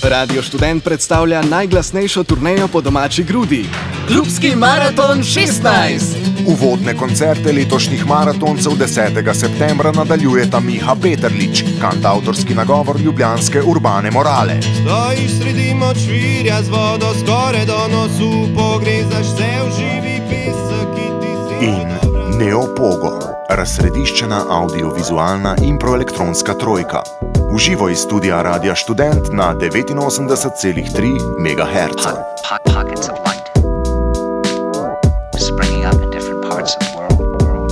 Radio Študent predstavlja najglasnejšo turnejo po domači grudi. Klubski maraton 16! Uvodne koncerte letošnjih maratoncev 10. septembra nadaljujeta Miha Peterlič, kantavtorski nagovor ljubljanske urbane morale. Stojiš sredi močvirja z vodo skoraj do nosu, pogrezaš se v živi pesek, ki ti si... In Neopogo, razsrediščena audiovizualna improelektronska trojka. Uživo iz studia Radia Študent na 89,3 MHz.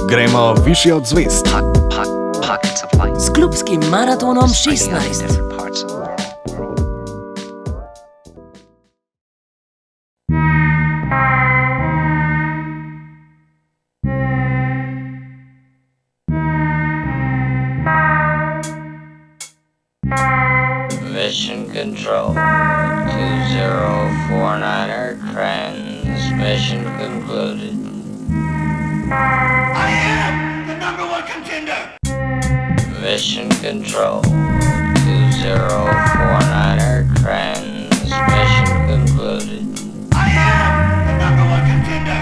Gremo višje od zvezd. S klubskim maratonom 16. Mission Control 2049er transmission concluded. I am the #1 contender! Mission Control 2049er transmission concluded. I am the #1 contender!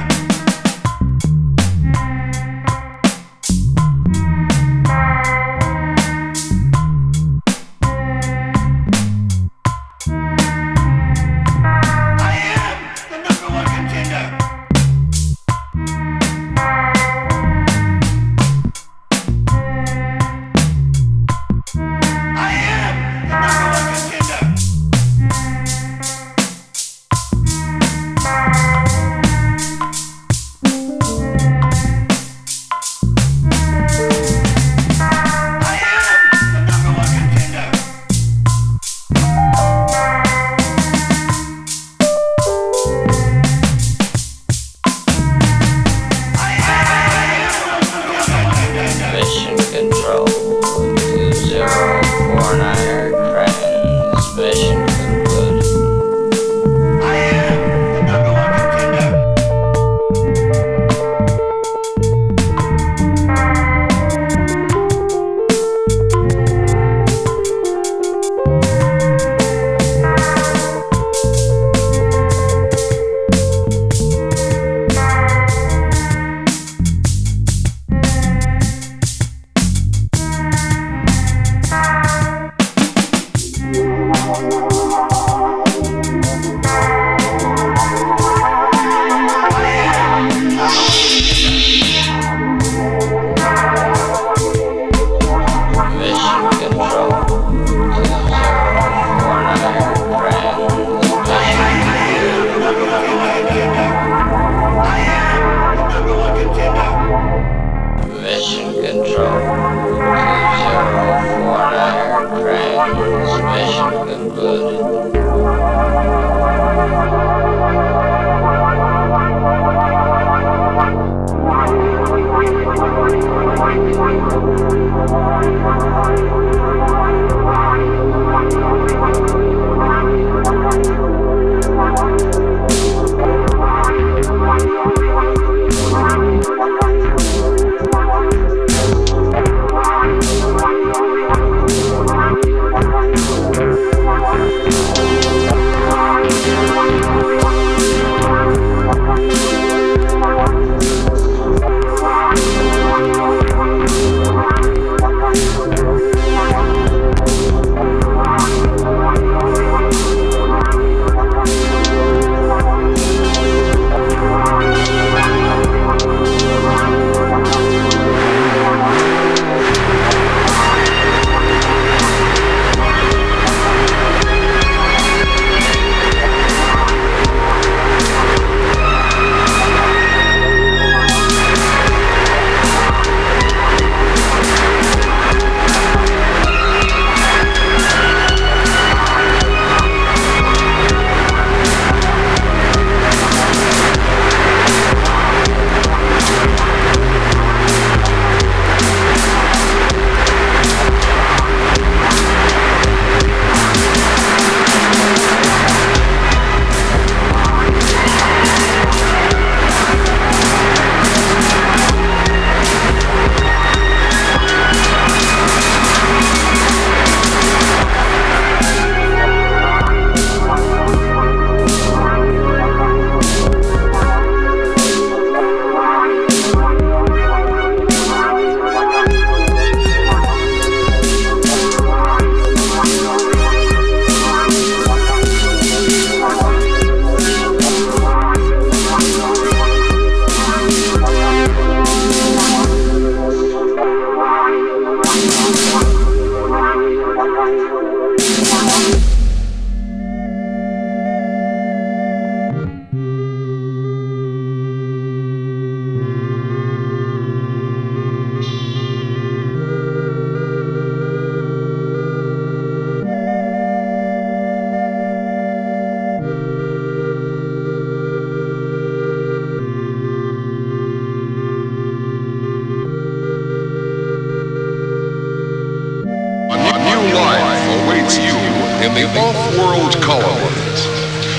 In the off-world colonies,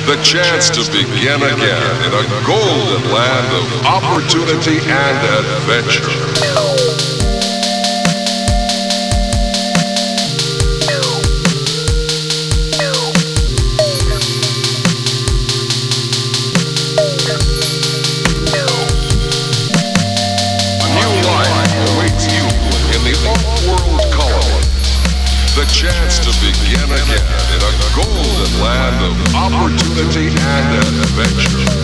the chance to begin again in a golden land of opportunity and adventure. The chance to begin again in a golden land of opportunity and adventure.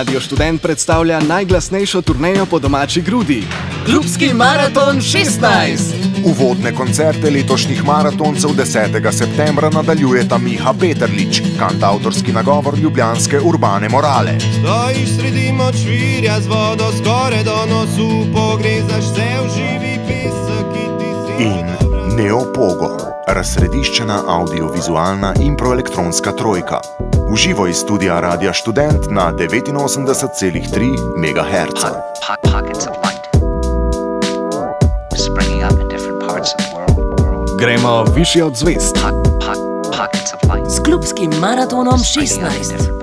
Radio Študent predstavlja najglasnejšo turnejo po domači grudi. Klubski maraton 16! Uvodne koncerte letošnjih maratoncev 10. septembra nadaljujeta Miha Peterlič, kantavtorski nagovor ljubljanske Urbane Morale. Stojiš sredi močvirja z vodo skoraj do nosu, pogrezaš se v živi pesek, ki ti si... In Neopogo, razsrediščena audiovizualna in proelektronska trojka. Uživo iz studia Radia Študent na 89,3 MHz. Pockets of light. Springing up in different parts of the world. Gremo višje od zvezd. Pockets of light. S klubskim maratonom 16.